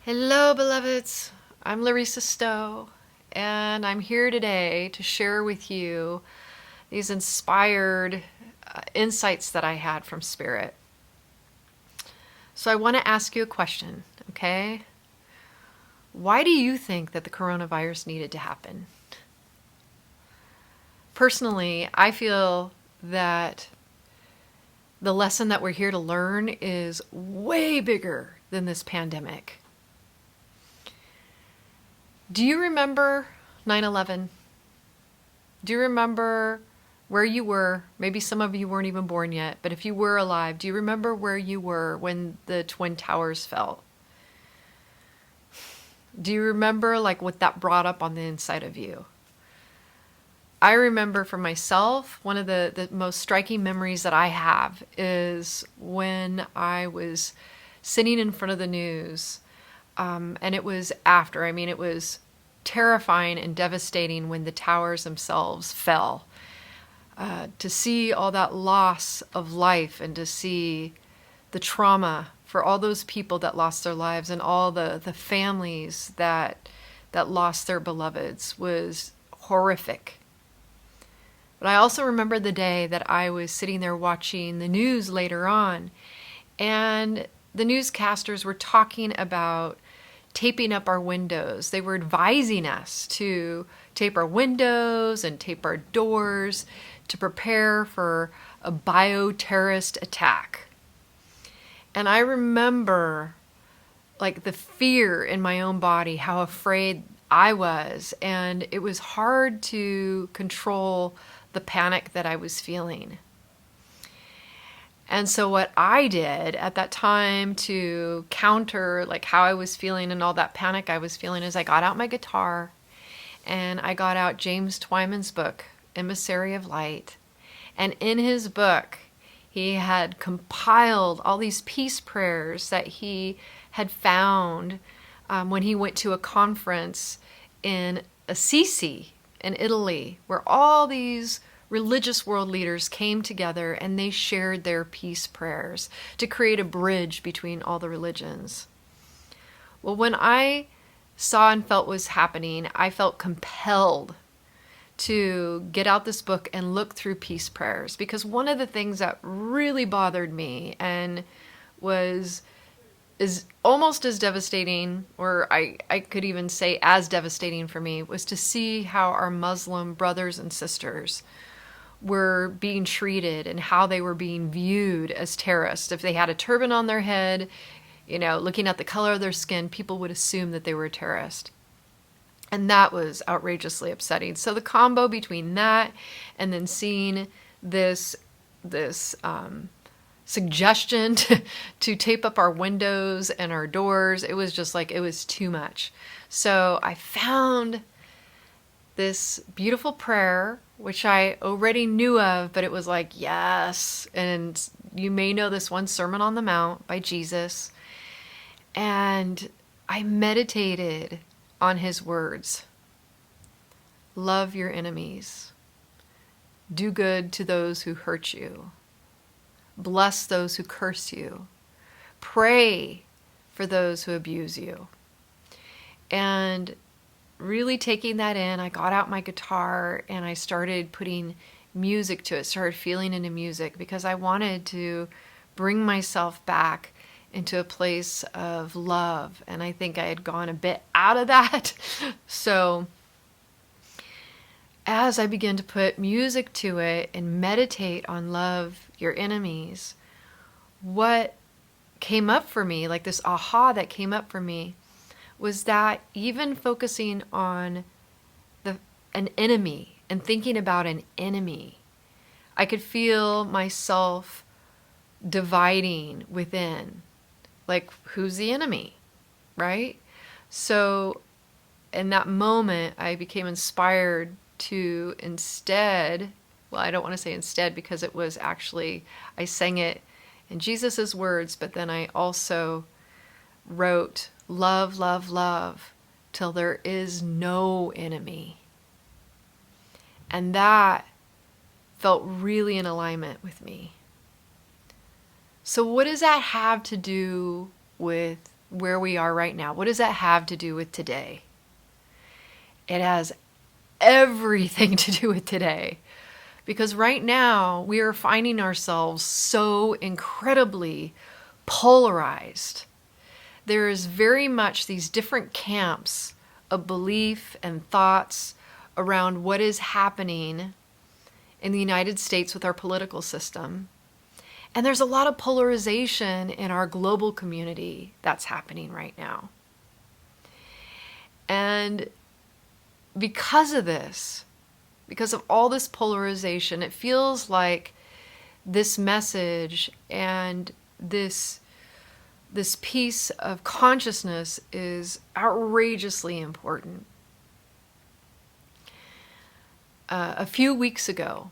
Hello, beloveds. I'm Larisa Stow, and I'm here today to share with you these inspired insights that I had from Spirit. So, I want to ask you a question, okay? Why do you think that the coronavirus needed to happen? Personally, I feel that the lesson that we're here to learn is way bigger than this pandemic. Do you remember 9/11? Do you remember where you were? Maybe some of you weren't even born yet, but if you were alive, do you remember where you were when the Twin Towers fell? Do you remember what that brought up on the inside of you? I remember for myself, one of the most striking memories that I have is when I was sitting in front of the news. And it was it was terrifying and devastating when the towers themselves fell. To see all that loss of life and to see the trauma for all those people that lost their lives and all the families that lost their beloveds was horrific. But I also remember the day that I was sitting there watching the news later on, and the newscasters were talking about taping up our windows. They were advising us to tape our windows and tape our doors to prepare for a bioterrorist attack. And I remember the fear in my own body, how afraid I was, and it was hard to control the panic that I was feeling. And so what I did at that time to counter how I was feeling and all that panic I was feeling is I got out my guitar and I got out James Twyman's book, Emissary of Light. And in his book, he had compiled all these peace prayers that he had found when he went to a conference in Assisi in Italy, where all these religious world leaders came together and they shared their peace prayers to create a bridge between all the religions. Well, when I saw and felt what was happening, I felt compelled to get out this book and look through peace prayers, because one of the things that really bothered me and is almost as devastating, or I could even say as devastating for me, was to see how our Muslim brothers and sisters were being treated and how they were being viewed as terrorists. If they had a turban on their head, looking at the color of their skin, people would assume that they were a terrorist. And that was outrageously upsetting. So the combo between that and then seeing this suggestion to tape up our windows and our doors, it was just it was too much. So I found this beautiful prayer, which I already knew of, but it was yes. And you may know this one, Sermon on the Mount by Jesus. And I meditated on his words. Love your enemies. Do good to those who hurt you. Bless those who curse you. Pray for those who abuse you. And really taking that in, I got out my guitar and I started putting music to it, started feeling into music, because I wanted to bring myself back into a place of love. And I think I had gone a bit out of that. So as I began to put music to it and meditate on love your enemies, what came up for me, this aha that came up for me, was that even focusing on an enemy and thinking about an enemy, I could feel myself dividing within. Who's the enemy, right? So in that moment, I became inspired to instead, well, I don't want to say instead, because it was actually, I sang it in Jesus's words, but then I also wrote, love, love, love, till there is no enemy. And that felt really in alignment with me. So what does that have to do with where we are right now? What does that have to do with today? It has everything to do with today. Because right now we are finding ourselves so incredibly polarized. There is very much these different camps of belief and thoughts around what is happening in the United States with our political system. And there's a lot of polarization in our global community that's happening right now. And because of this, because of all this polarization, it feels like this message and this piece of consciousness is outrageously important. A few weeks ago,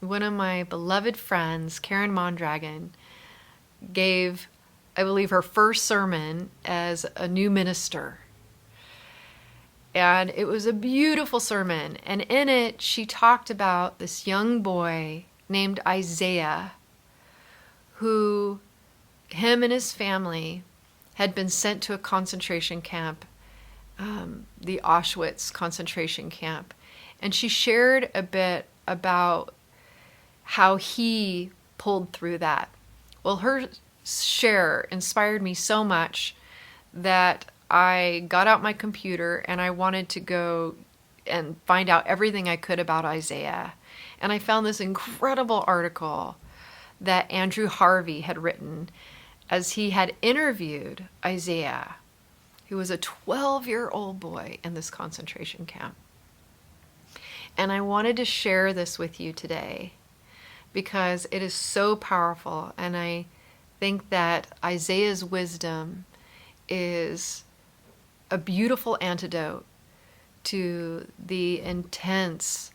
one of my beloved friends, Karen Mondragon, gave, I believe, her first sermon as a new minister. And it was a beautiful sermon. And in it, she talked about this young boy named Isaiah, who, him and his family, had been sent to a concentration camp, the Auschwitz concentration camp. And she shared a bit about how he pulled through that. Well, her share inspired me so much that I got out my computer and I wanted to go and find out everything I could about Isaiah. And I found this incredible article that Andrew Harvey had written as he had interviewed Isaiah, who was a 12-year-old boy in this concentration camp. And I wanted to share this with you today because it is so powerful. And I think that Isaiah's wisdom is a beautiful antidote to the intense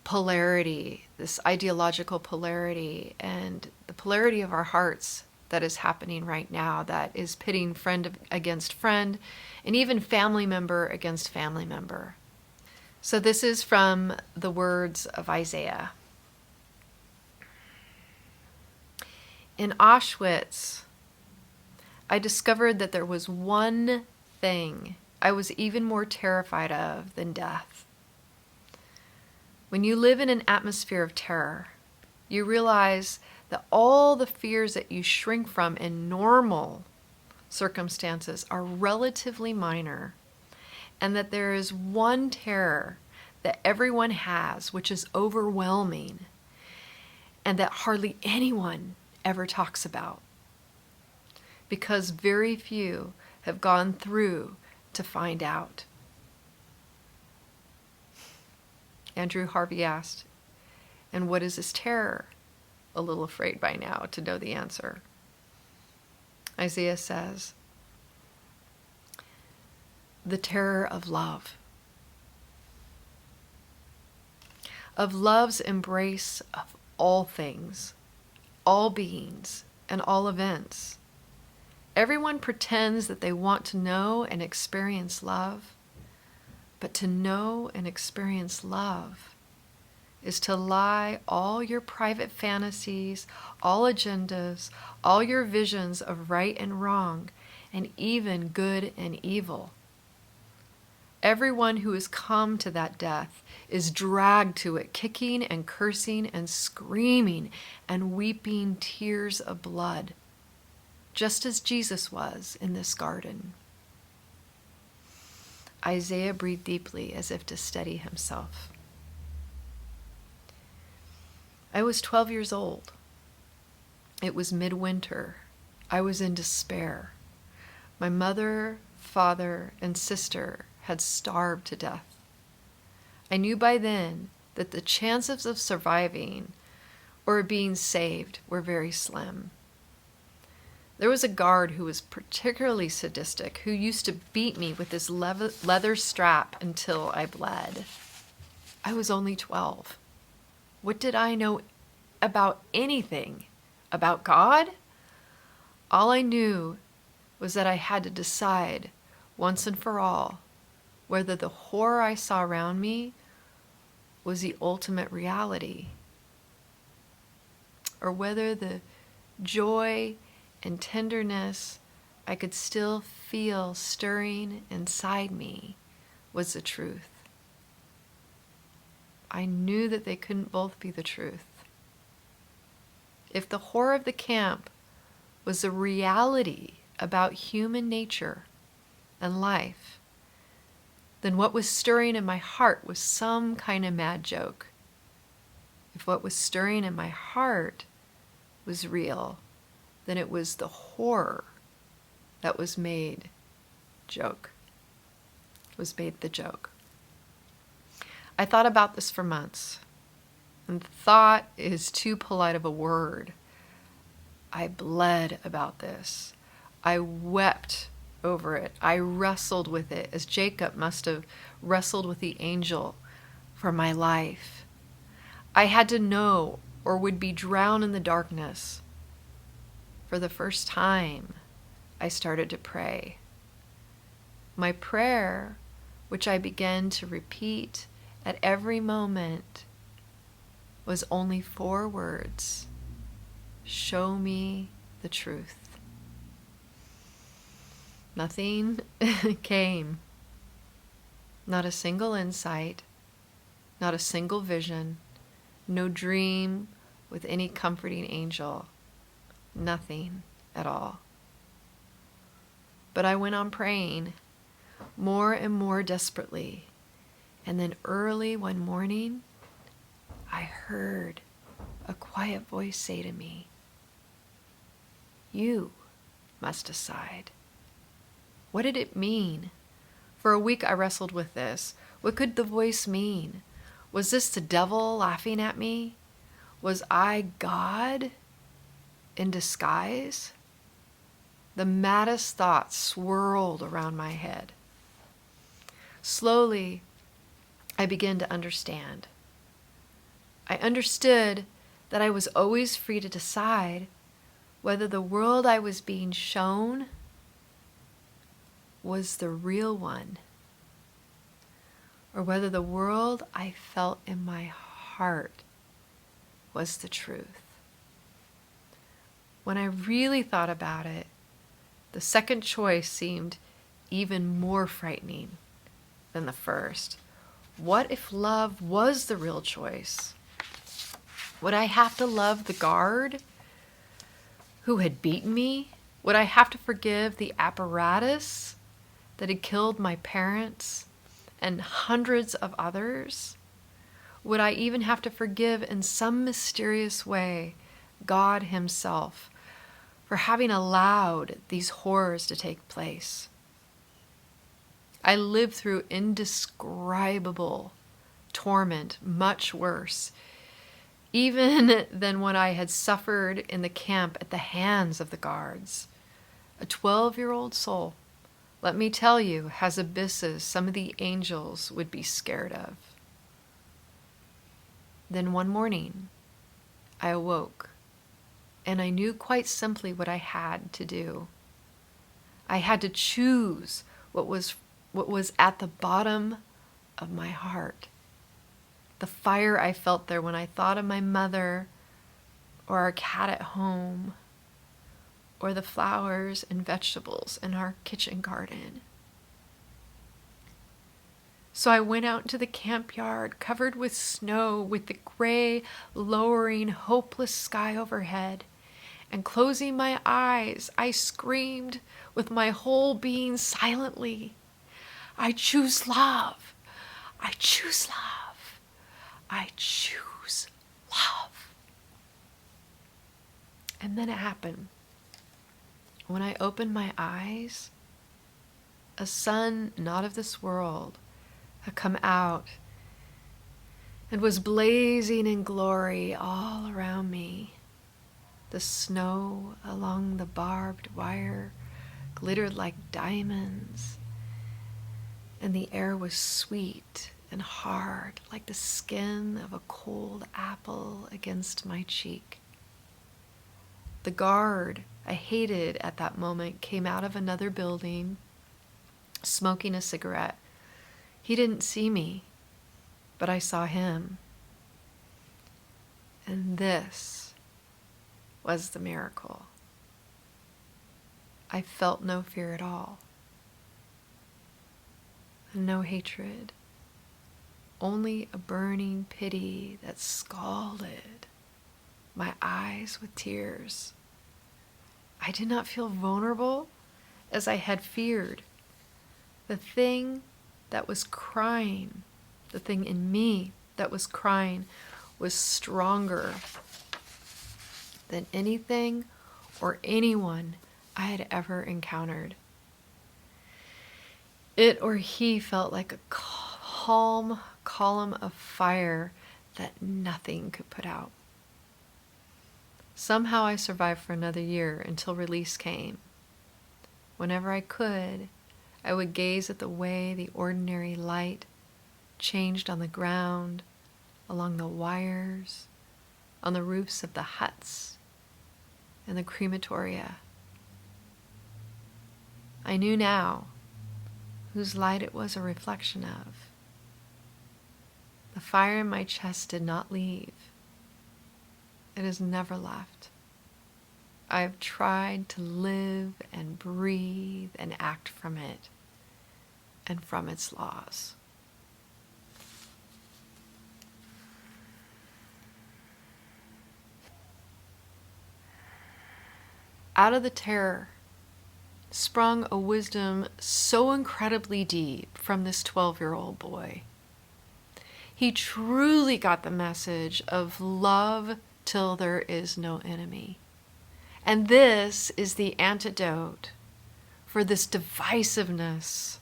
polarity, this ideological polarity, and the polarity of our hearts that is happening right now, that is pitting friend against friend, and even family member against family member. So this is from the words of Isaiah. In Auschwitz, I discovered that there was one thing I was even more terrified of than death. When you live in an atmosphere of terror, you realize that all the fears that you shrink from in normal circumstances are relatively minor, and that there is one terror that everyone has, which is overwhelming, and that hardly anyone ever talks about, because very few have gone through to find out. Andrew Harvey asked, "And what is this terror?" A little afraid by now to know the answer. Isaiah says, "The terror of love. Of love's embrace of all things, all beings, and all events. Everyone pretends that they want to know and experience love, but to know and experience love is to lie all your private fantasies, all agendas, all your visions of right and wrong, and even good and evil. Everyone who has come to that death is dragged to it, kicking and cursing and screaming and weeping tears of blood, just as Jesus was in this garden." Isaiah breathed deeply as if to steady himself. I was 12 years old. It was midwinter. I was in despair. My mother, father, and sister had starved to death. I knew by then that the chances of surviving or being saved were very slim. There was a guard who was particularly sadistic, who used to beat me with his leather strap until I bled. I was only 12. What did I know about anything? About God? All I knew was that I had to decide once and for all whether the horror I saw around me was the ultimate reality, or whether the joy and tenderness I could still feel stirring inside me was the truth. I knew that they couldn't both be the truth. If the horror of the camp was a reality about human nature and life, then what was stirring in my heart was some kind of mad joke. If what was stirring in my heart was real, then it was the horror that was made the joke. I thought about this for months, and thought is too polite of a word. I bled about this. I wept over it. I wrestled with it, as Jacob must have wrestled with the angel for my life. I had to know, or would be drowned in the darkness. For the first time, I started to pray. My prayer, which I began to repeat at every moment, was only 4 words: show me the truth. Nothing came. Not a single insight, not a single vision, no dream with any comforting angel. Nothing at all. But I went on praying more and more desperately. And then early one morning, I heard a quiet voice say to me, "You must decide." What did it mean? For a week I wrestled with this. What could the voice mean? Was this the devil laughing at me? Was I God in disguise? The maddest thoughts swirled around my head. Slowly, I began to understand. I understood that I was always free to decide whether the world I was being shown was the real one, or whether the world I felt in my heart was the truth. When I really thought about it, the second choice seemed even more frightening than the first. What if love was the real choice? Would I have to love the guard who had beaten me? Would I have to forgive the apparatus that had killed my parents and hundreds of others? Would I even have to forgive in some mysterious way God Himself for having allowed these horrors to take place? I lived through indescribable torment, much worse even than what I had suffered in the camp at the hands of the guards. A 12-year-old soul, let me tell you, has abysses some of the angels would be scared of. Then one morning, I awoke, and I knew quite simply what I had to do. I had to choose what was at the bottom of my heart. The fire I felt there when I thought of my mother, or our cat at home, or the flowers and vegetables in our kitchen garden. So I went out into the camp yard, covered with snow, with the gray, lowering, hopeless sky overhead, and closing my eyes, I screamed with my whole being silently, "I choose love. I choose love. I choose love." And then it happened. When I opened my eyes, a sun not of this world had come out and was blazing in glory all around me. The snow along the barbed wire glittered like diamonds, and the air was sweet and hard like the skin of a cold apple against my cheek. The guard I hated at that moment came out of another building, smoking a cigarette. He didn't see me, but I saw him. And this was the miracle. I felt no fear at all. No hatred. Only a burning pity that scalded my eyes with tears. I did not feel vulnerable as I had feared. The thing that was crying, the thing in me that was crying, was stronger than anything or anyone I had ever encountered. It or he felt like a calm column of fire that nothing could put out. Somehow I survived for another year until release came. Whenever I could, I would gaze at the way the ordinary light changed on the ground, along the wires, on the roofs of the huts, and the crematoria. I knew now whose light it was a reflection of. The fire in my chest did not leave. It has never left. I have tried to live and breathe and act from it and from its laws. Out of the terror sprung a wisdom so incredibly deep from this 12-year-old boy. He truly got the message of love till there is no enemy. And this is the antidote for this divisiveness,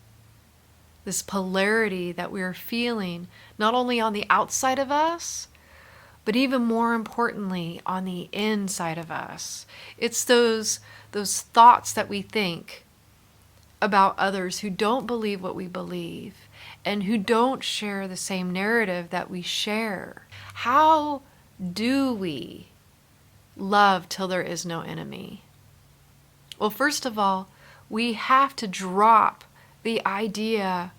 this polarity that we are feeling, not only on the outside of us, but even more importantly, on the inside of us. It's those thoughts that we think about others who don't believe what we believe and who don't share the same narrative that we share. How do we love till there is no enemy? Well, first of all, we have to drop the idea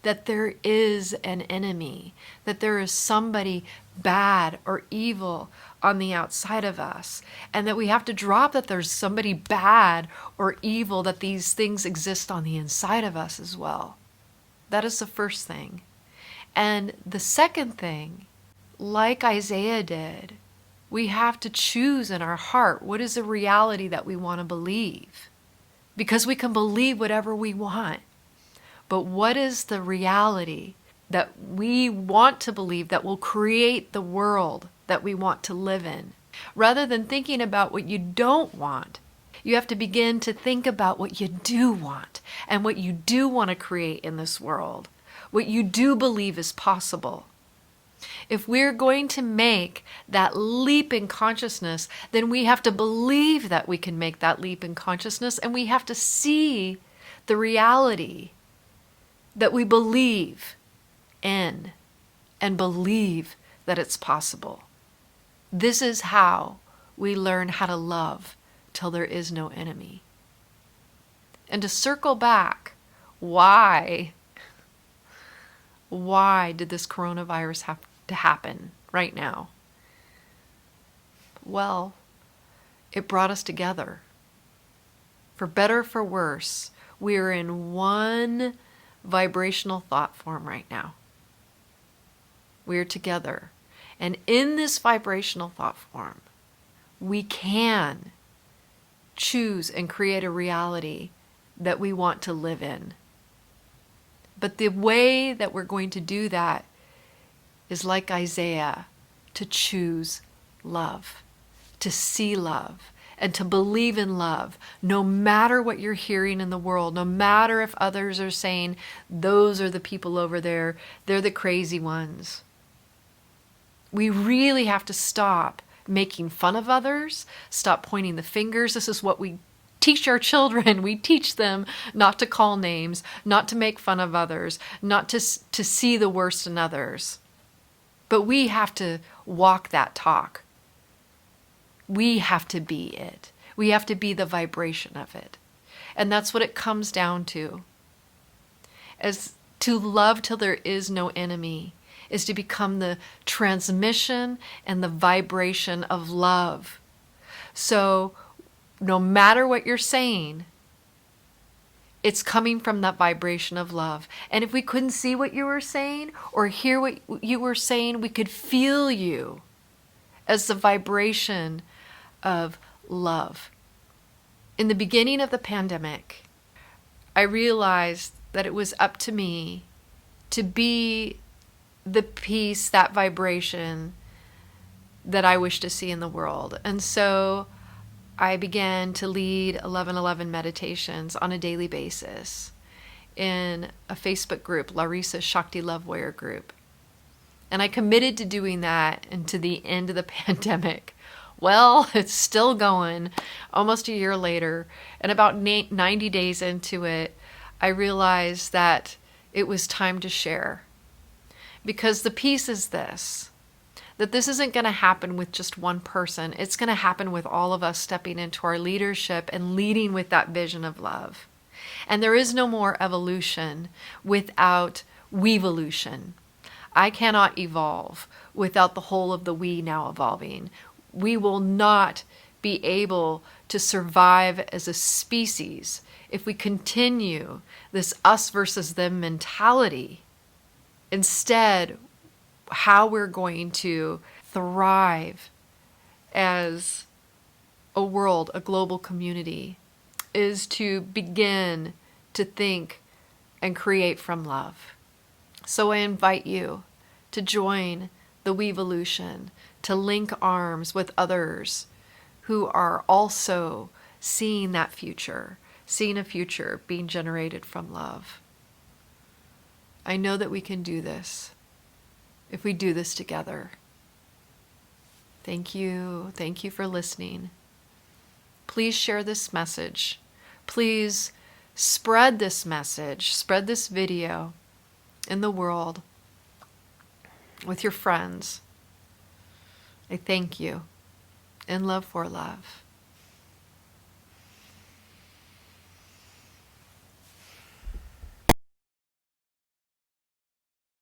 that there is an enemy, that there is somebody bad or evil on the outside of us, and that we have to drop that there's somebody bad or evil, that these things exist on the inside of us as well. That is the first thing. And the second thing, like Isaiah did, we have to choose in our heart what is the reality that we want to believe. Because we can believe whatever we want. But what is the reality that we want to believe that will create the world that we want to live in? Rather than thinking about what you don't want, you have to begin to think about what you do want and what you do want to create in this world, what you do believe is possible. If we're going to make that leap in consciousness, then we have to believe that we can make that leap in consciousness, and we have to see the reality that we believe in and believe that it's possible. This is how we learn how to love till there is no enemy. And to circle back, why did this coronavirus have to happen right now? Well, it brought us together. For better or for worse, we are in one vibrational thought form right now. We are together. And in this vibrational thought form, we can choose and create a reality that we want to live in. But the way that we're going to do that is like Isaiah, to choose love, to see love, and to believe in love, no matter what you're hearing in the world, no matter if others are saying, those are the people over there, they're the crazy ones. We really have to stop making fun of others, stop pointing the fingers. This is what we teach our children. We teach them not to call names, not to make fun of others, not to see the worst in others. But we have to walk that talk. We have to be it. We have to be the vibration of it. And that's what it comes down to. As to love till there is no enemy is to become the transmission and the vibration of love. So no matter what you're saying, It's coming from that vibration of love. And if we couldn't see what you were saying or hear what you were saying, we could feel you as the vibration of love. In the beginning of the pandemic, I realized that it was up to me to be the peace, that vibration that I wish to see in the world. And so I began to lead 1111 meditations on a daily basis in a Facebook group, Larisa Shakti Love Warrior group. And I committed to doing that into the end of the pandemic. Well, it's still going almost a year later. And about 90 days into it, I realized that it was time to share. Because the piece is this, that this isn't going to happen with just one person. It's going to happen with all of us stepping into our leadership and leading with that vision of love. And there is no more evolution without weevolution. I cannot evolve without the whole of the we now evolving. We will not be able to survive as a species if we continue this us versus them mentality. Instead, how we're going to thrive as a world, a global community, is to begin to think and create from love. So I invite you to join the Weevolution, to link arms with others who are also seeing that future, seeing a future being generated from love. I know that we can do this if we do this together. Thank you. Thank you for listening. Please share this message. Please spread this message, spread this video in the world with your friends. I thank you. In love for love.